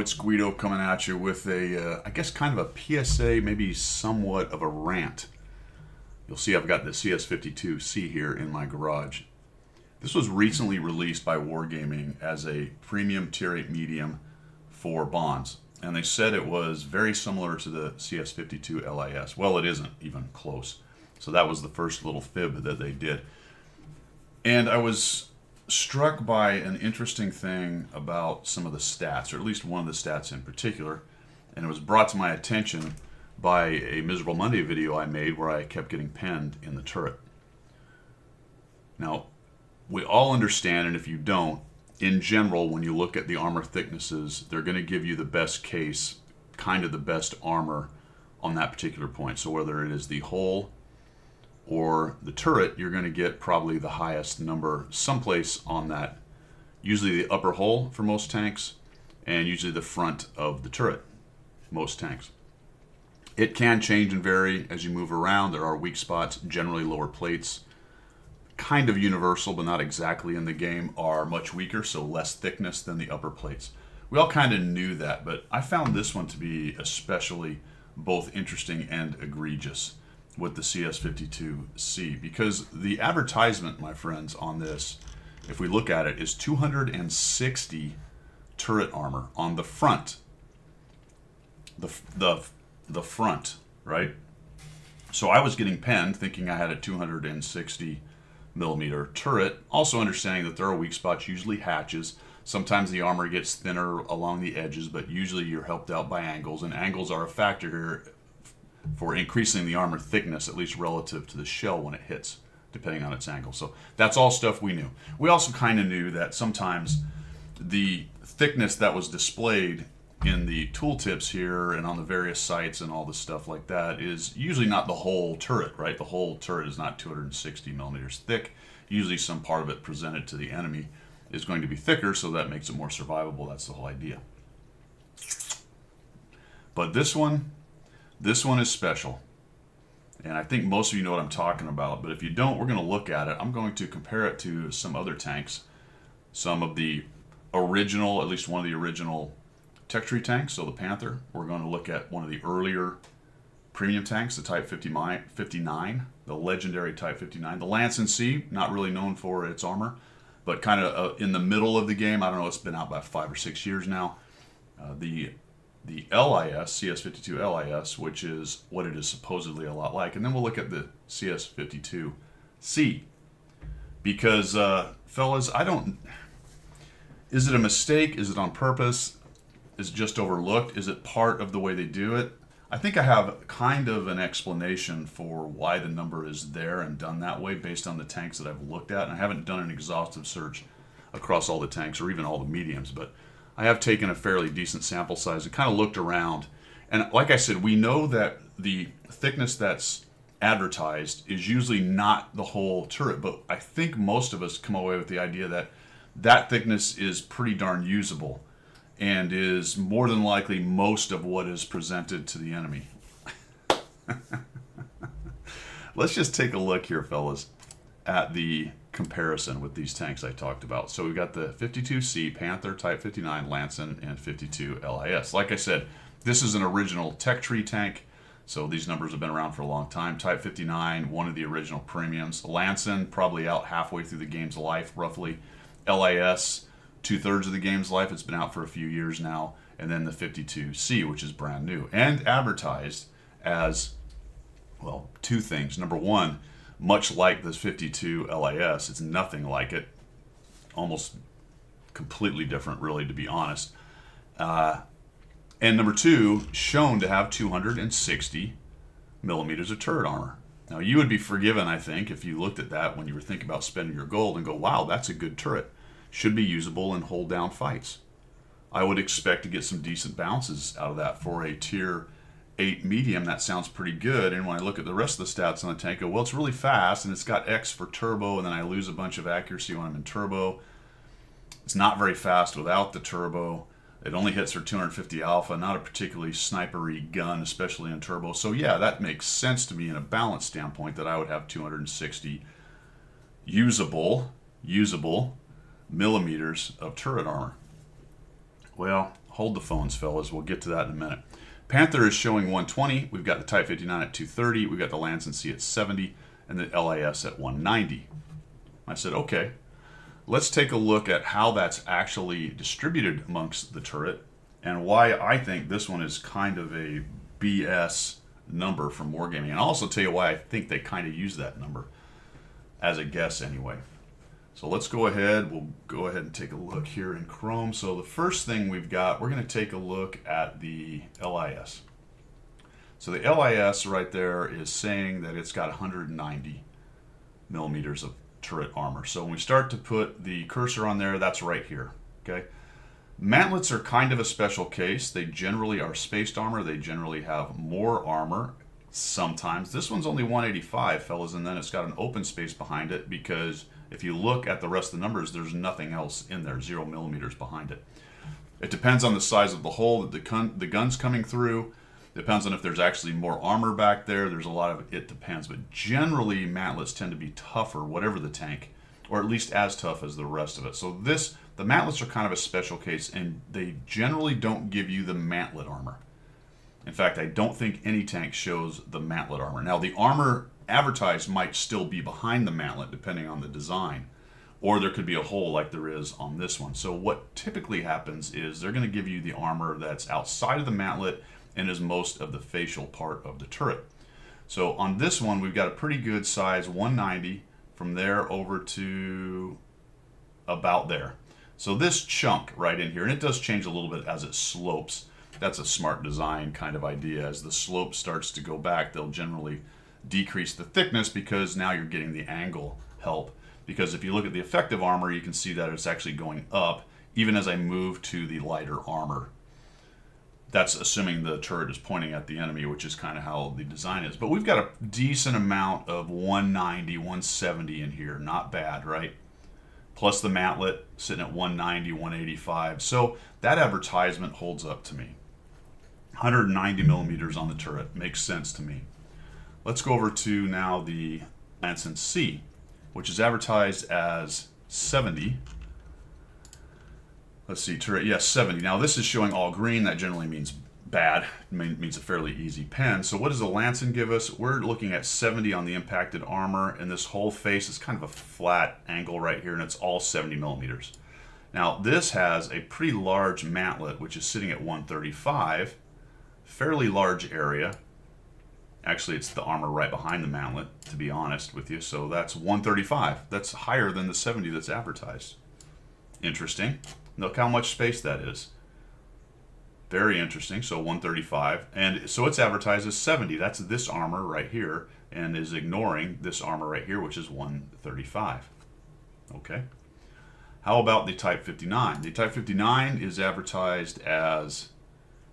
it's Guido coming at you with I guess kind of a PSA, maybe somewhat of a rant. You'll see I've got the CS52C here in my garage. This was recently released by Wargaming as a premium tier 8 medium for bonds. And they said it was very similar to the CS52 LIS. Well, it isn't even close. So that was the first little fib that they did. And I was struck by an interesting thing about some of the stats, or at least one of the stats in particular. And it was brought to my attention by a Miserable Monday video I made where I kept getting penned in the turret. Now, we all understand, and if you don't, in general, when you look at the armor thicknesses, they're going to give you the best case, kind of the best armor on that particular point. So whether it is the hull or the turret, you're going to get probably the highest number someplace on that. Usually the upper hull for most tanks, and usually the front of the turret, most tanks. It can change and vary as you move around. There are weak spots, generally lower plates. Kind of universal, but not exactly in the game, are much weaker, so less thickness than the upper plates. We all kind of knew that, but I found this one to be especially both interesting and egregious with the CS52C, because the advertisement, my friends, on this, if we look at it, is 260 turret armor on the front. The front, right? So I was getting penned thinking I had a 260 millimeter turret, also understanding that there are weak spots, usually hatches. Sometimes the armor gets thinner along the edges, but usually you're helped out by angles, and angles are a factor here for increasing the armor thickness, at least relative to the shell when it hits, depending on its angle. So that's all stuff we knew. We also kind of knew that sometimes the thickness that was displayed in the tooltips here and on the various sites and all the stuff like that is usually not the whole turret, right? The whole turret is not 260 millimeters thick. Usually some part of it presented to the enemy is going to be thicker, so that makes it more survivable. That's the whole idea. But this one is special. And I think most of you know what I'm talking about, but if you don't, we're going to look at it. I'm going to compare it to some other tanks. Some of the original, at least one of the original Tech Tree tanks, so the Panther. We're going to look at one of the earlier premium tanks, the Type 59, the legendary Type 59. The Lance NC, not really known for its armor, but kind of in the middle of the game. I don't know, it's been out about 5 or 6 years now. The LIS, CS52 LIS, which is what it is supposedly a lot like. And then we'll look at the CS52C. Because, fellas, is it a mistake? Is it on purpose? Is it just overlooked? Is it part of the way they do it? I think I have kind of an explanation for why the number is there and done that way based on the tanks that I've looked at. And I haven't done an exhaustive search across all the tanks or even all the mediums, but I have taken a fairly decent sample size and kind of looked around. And like I said, we know that the thickness that's advertised is usually not the whole turret, but I think most of us come away with the idea that that thickness is pretty darn usable and is more than likely most of what is presented to the enemy. Let's just take a look here, fellas, at the comparison with these tanks I talked about. So we've got the 52C, Panther, Type 59, Lanson, and 52 LIS. Like I said, this is an original Tech Tree tank, so these numbers have been around for a long time. Type 59, one of the original premiums. Lanson, probably out halfway through the game's life, roughly. LIS, 2/3 of the game's life. It's been out for a few years now. And then the 52C, which is brand new and advertised as, well, two things. Number one, much like this 52 LIS, it's nothing like it. Almost completely different, really, to be honest. And number two, shown to have 260 millimeters of turret armor. Now, you would be forgiven, I think, if you looked at that when you were thinking about spending your gold and go, wow, that's a good turret. Should be usable in hold down fights. I would expect to get some decent bounces out of that for a tier 8 medium. That sounds pretty good. And when I look at the rest of the stats on the tank, I go, well, it's really fast and it's got X for turbo, and then I lose a bunch of accuracy when I'm in turbo. It's not very fast without the turbo. It only hits for 250 alpha, not a particularly snipery gun, especially in turbo. So yeah, that makes sense to me in a balance standpoint that I would have 260 usable millimeters of turret armor. Well, Hold the phones, fellas. We'll get to that in a minute. Panther is showing 120. We've got the Type 59 at 230. We've got the Lance & C at 70, and the LAS at 190. I said, okay, let's take a look at how that's actually distributed amongst the turret and why I think this one is kind of a BS number from Wargaming. And I'll also tell you why I think they kind of use that number as a guess anyway. So let's go ahead. We'll go ahead and take a look here in Chrome. So the first thing we've got, we're going to take a look at the LIS. So the LIS right there is saying that it's got 190 millimeters of turret armor. So when we start to put the cursor on there, that's right here. Okay. Mantlets are kind of a special case. They generally are spaced armor. They generally have more armor. Sometimes this one's only 185, fellas, and then it's got an open space behind it because if you look at the rest of the numbers, there's nothing else in there, 0 millimeters behind it. It depends on the size of the hole that the gun's coming through. Depends on if there's actually more armor back there. There's a lot of it depends, but generally mantlets tend to be tougher, whatever the tank, or at least as tough as the rest of it. So the mantlets are kind of a special case, and they generally don't give you the mantlet armor. In fact, I don't think any tank shows the mantlet armor. Now, the armor advertised might still be behind the mantlet, depending on the design, or there could be a hole like there is on this one. So what typically happens is they're going to give you the armor that's outside of the mantlet and is most of the facial part of the turret. So on this one, we've got a pretty good size, 190, from there over to about there. So this chunk right in here, and it does change a little bit as it slopes. That's a smart design kind of idea. As the slope starts to go back, they'll generally decrease the thickness because now you're getting the angle help. Because if you look at the effective armor, you can see that it's actually going up even as I move to the lighter armor. That's assuming the turret is pointing at the enemy, which is kind of how the design is. But we've got a decent amount of 190, 170 in here. Not bad, right? Plus the mantlet sitting at 190, 185. So that advertisement holds up to me. 190 millimeters on the turret makes sense to me. Let's go over to now the Lance & C, which is advertised as 70. Let's see, turret, yes, 70. Now this is showing all green. That generally means bad. It means a fairly easy pen. So what does the Lanson give us? We're looking at 70 on the impacted armor, and this whole face is kind of a flat angle right here, and it's all 70 millimeters. Now this has a pretty large mantlet, which is sitting at 135, fairly large area. Actually, it's the armor right behind the mantlet, to be honest with you. So that's 135. That's higher than the 70 that's advertised. Interesting. Look how much space that is. Very interesting. So 135. And so it's advertised as 70. That's this armor right here, and is ignoring this armor right here, which is 135. Okay. How about the Type 59? The Type 59 is advertised as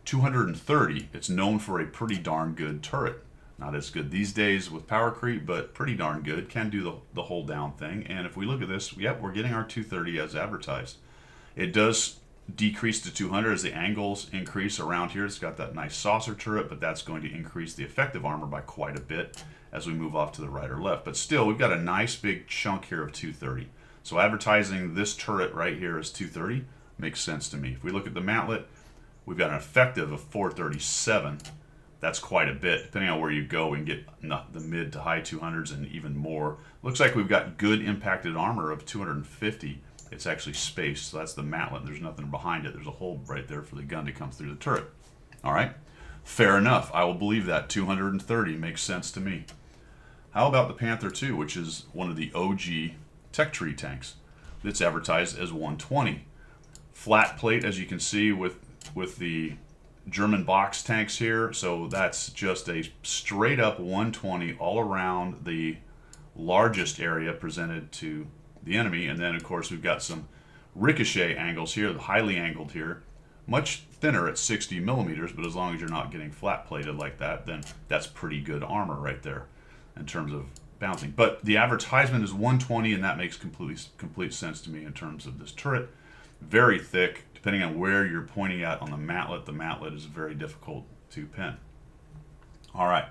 230. It's known for a pretty darn good turret. Not as good these days with power creep, but pretty darn good. Can do the hold down thing. And if we look at this, yep, we're getting our 230 as advertised. It does decrease to 200 as the angles increase around here. It's got that nice saucer turret, but that's going to increase the effective armor by quite a bit as we move off to the right or left. But still, we've got a nice big chunk here of 230. So advertising this turret right here as 230 makes sense to me. If we look at the mantlet, we've got an effective of 437. That's quite a bit. Depending on where you go, we can get the mid to high 200s and even more. Looks like we've got good impacted armor of 250. It's actually spaced, so that's the mantlet. There's nothing behind it. There's a hole right there for the gun to come through the turret. All right, fair enough. I will believe that. 230 makes sense to me. How about the Panther II, which is one of the OG Tech Tree tanks? It's advertised as 120. Flat plate, as you can see with the German box tanks here. So that's just a straight up 120 all around the largest area presented to the enemy. And then of course we've got some ricochet angles here, highly angled here, much thinner at 60 millimeters, but as long as you're not getting flat plated like that, then that's pretty good armor right there in terms of bouncing. But the advertisement is 120, and that makes complete sense to me in terms of this turret. Very thick. Depending on where you're pointing at on the mantlet is very difficult to pin. All right.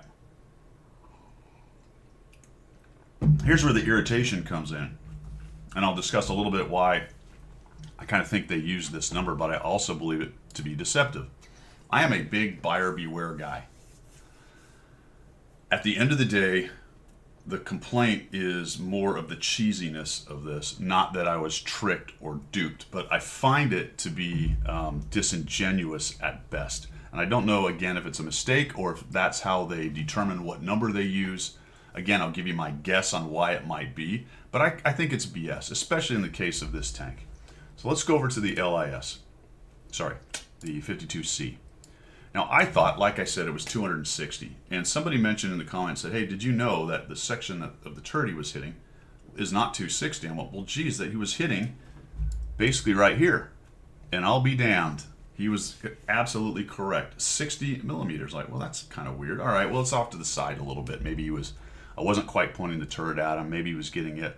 Here's where the irritation comes in. And I'll discuss a little bit why I kind of think they use this number, but I also believe it to be deceptive. I am a big buyer beware guy. At the end of the day, the complaint is more of the cheesiness of this, not that I was tricked or duped, but I find it to be disingenuous at best. And I don't know, again, if it's a mistake or if that's how they determine what number they use. Again, I'll give you my guess on why it might be, but I think it's BS, especially in the case of this tank. So let's go over to the LIS. Sorry, the 52C. Now, I thought, like I said, it was 260. And somebody mentioned in the comments, said, hey, did you know that the section of the turret he was hitting is not 260? I went, well, geez, that he was hitting basically right here. And I'll be damned. He was absolutely correct. 60 millimeters. Like, well, that's kind of weird. All right, well, it's off to the side a little bit. Maybe I wasn't quite pointing the turret at him. Maybe he was getting it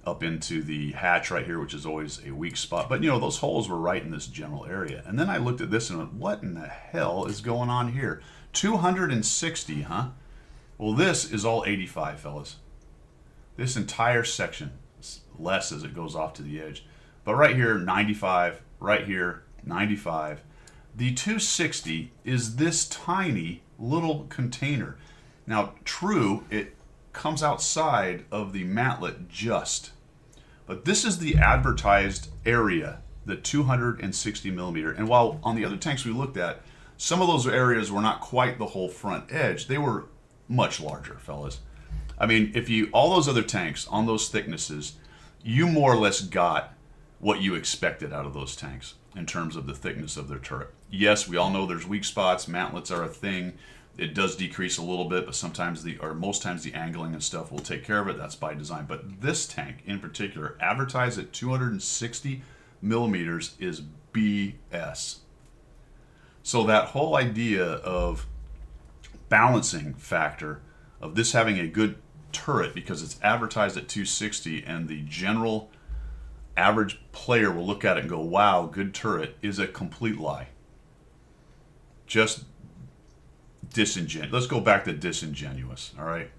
up into the hatch right here, which is always a weak spot. But, those holes were right in this general area. And then I looked at this and went, what in the hell is going on here? 260, huh? Well, this is all 85, fellas. This entire section, less as it goes off to the edge. But right here, 95. Right here, 95. The 260 is this tiny little container. Now, true, it comes outside of the mantlet just. But this is the advertised area, the 260 millimeter. And while on the other tanks we looked at, some of those areas were not quite the whole front edge. They were much larger, fellas. I mean, all those other tanks on those thicknesses, you more or less got what you expected out of those tanks in terms of the thickness of their turret. Yes, we all know there's weak spots. Mantlets are a thing. It does decrease a little bit, but most times the angling and stuff will take care of it. That's by design. But this tank in particular, advertised at 260 millimeters, is BS. So that whole idea of balancing factor of this having a good turret because it's advertised at 260 and the general average player will look at it and go, wow, good turret, is a complete lie. Just disingenuous. Let's go back to disingenuous, all right?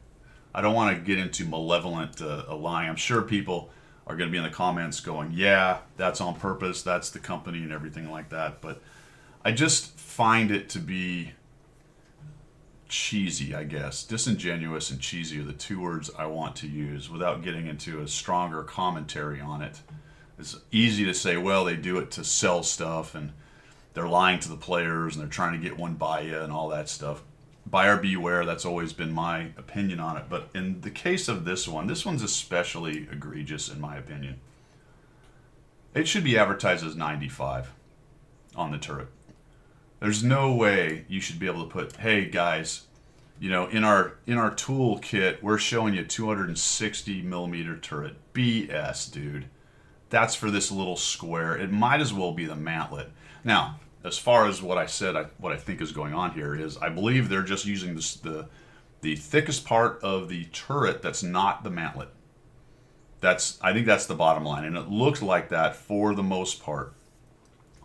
I don't want to get into malevolent lying. I'm sure people are going to be in the comments going, yeah, that's on purpose, that's the company and everything like that. But I just find it to be cheesy, I guess. Disingenuous and cheesy are the two words I want to use without getting into a stronger commentary on it. It's easy to say, well, they do it to sell stuff and they're lying to the players and they're trying to get one by you and all that stuff. Buyer beware, that's always been my opinion on it. But in the case of this one's especially egregious in my opinion. It should be advertised as 95 on the turret. There's no way you should be able to put, hey guys, in our toolkit, we're showing you 260 millimeter turret. BS, dude. That's for this little square. It might as well be the mantlet. Now, as far as what I said, what I think is going on here is I believe they're just using the thickest part of the turret that's not the mantlet. I think that's the bottom line, and it looks like that for the most part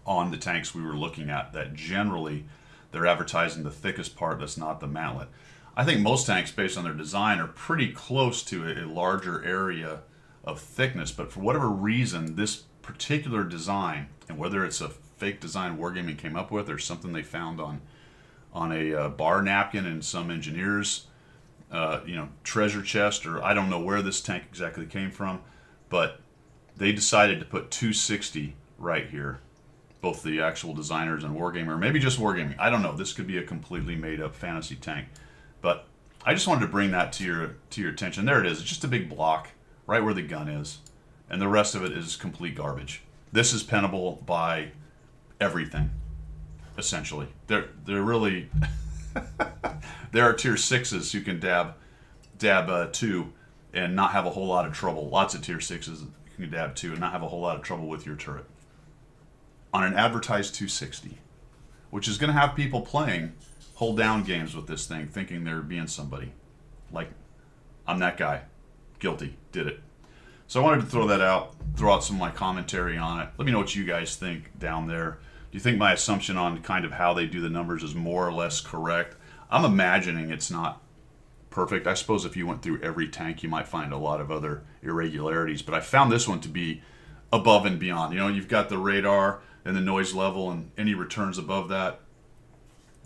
on the tanks we were looking at, that generally they're advertising the thickest part that's not the mantlet. I think most tanks, based on their design, are pretty close to a larger area of thickness, but for whatever reason, this particular design, and whether it's a fake design Wargaming came up with or something they found on a bar napkin in some engineer's treasure chest, or I don't know where this tank exactly came from, but they decided to put 260 right here, both the actual designers and Wargamer, or maybe just Wargaming. I don't know. This could be a completely made up fantasy tank, but I just wanted to bring that to your attention. There it is. It's just a big block right where the gun is, and the rest of it is complete garbage. This is pennable by everything, essentially. They're really there are tier 6s who can dab 2 and not have a whole lot of trouble. Lots of tier 6s who can dab 2 and not have a whole lot of trouble with your turret on an advertised 260, which is going to have people playing hold down games with this thing thinking they're being somebody. Like, I'm that guy. Guilty. Did it. So I wanted to throw out some of my commentary on it. Let me know what you guys think down there. Do you think my assumption on kind of how they do the numbers is more or less correct? I'm imagining it's not perfect. I suppose if you went through every tank, you might find a lot of other irregularities, but I found this one to be above and beyond. You know, you've got the radar and the noise level, and any returns above that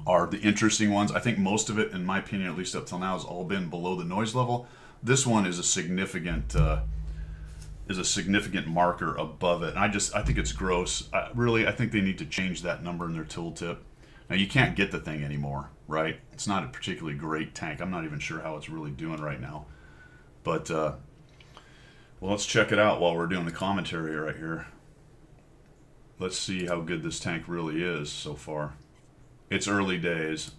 are the interesting ones. I think most of it, in my opinion, at least up till now, has all been below the noise level. This one is a significant marker above it, and I think it's gross. I think they need to change that number in their tooltip. Now you can't get the thing anymore, right? It's not a particularly great tank. I'm not even sure how it's really doing right now, but well, let's check it out while we're doing the commentary right here. Let's see how good this tank really is so far. It's early days,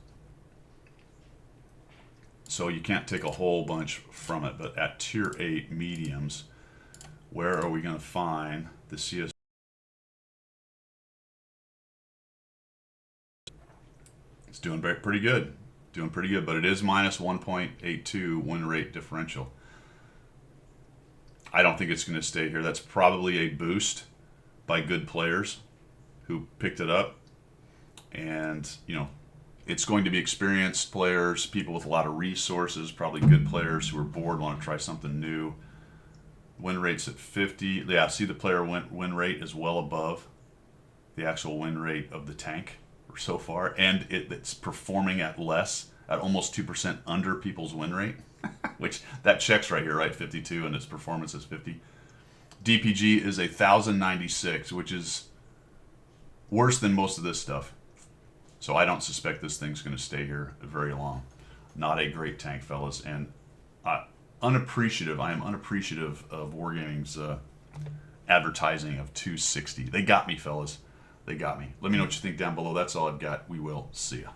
so you can't take a whole bunch from it, but at tier 8 mediums, where are we going to find the CS? It's doing pretty good. Doing pretty good, but it is minus 1.82 win rate differential. I don't think it's going to stay here. That's probably a boost by good players who picked it up. And, you know, it's going to be experienced players, people with a lot of resources, probably good players who are bored, want to try something new. Win rate's at 50. Yeah, see the player win rate is well above the actual win rate of the tank so far. And it's performing at almost 2% under people's win rate, which that checks right here, right? 52, and its performance is 50. DPG is 1,096, which is worse than most of this stuff. So I don't suspect this thing's going to stay here very long. Not a great tank, fellas, and I am unappreciative of Wargaming's advertising of 260. They got me, fellas. They got me. Let me know what you think down below. That's all I've got. We will see ya.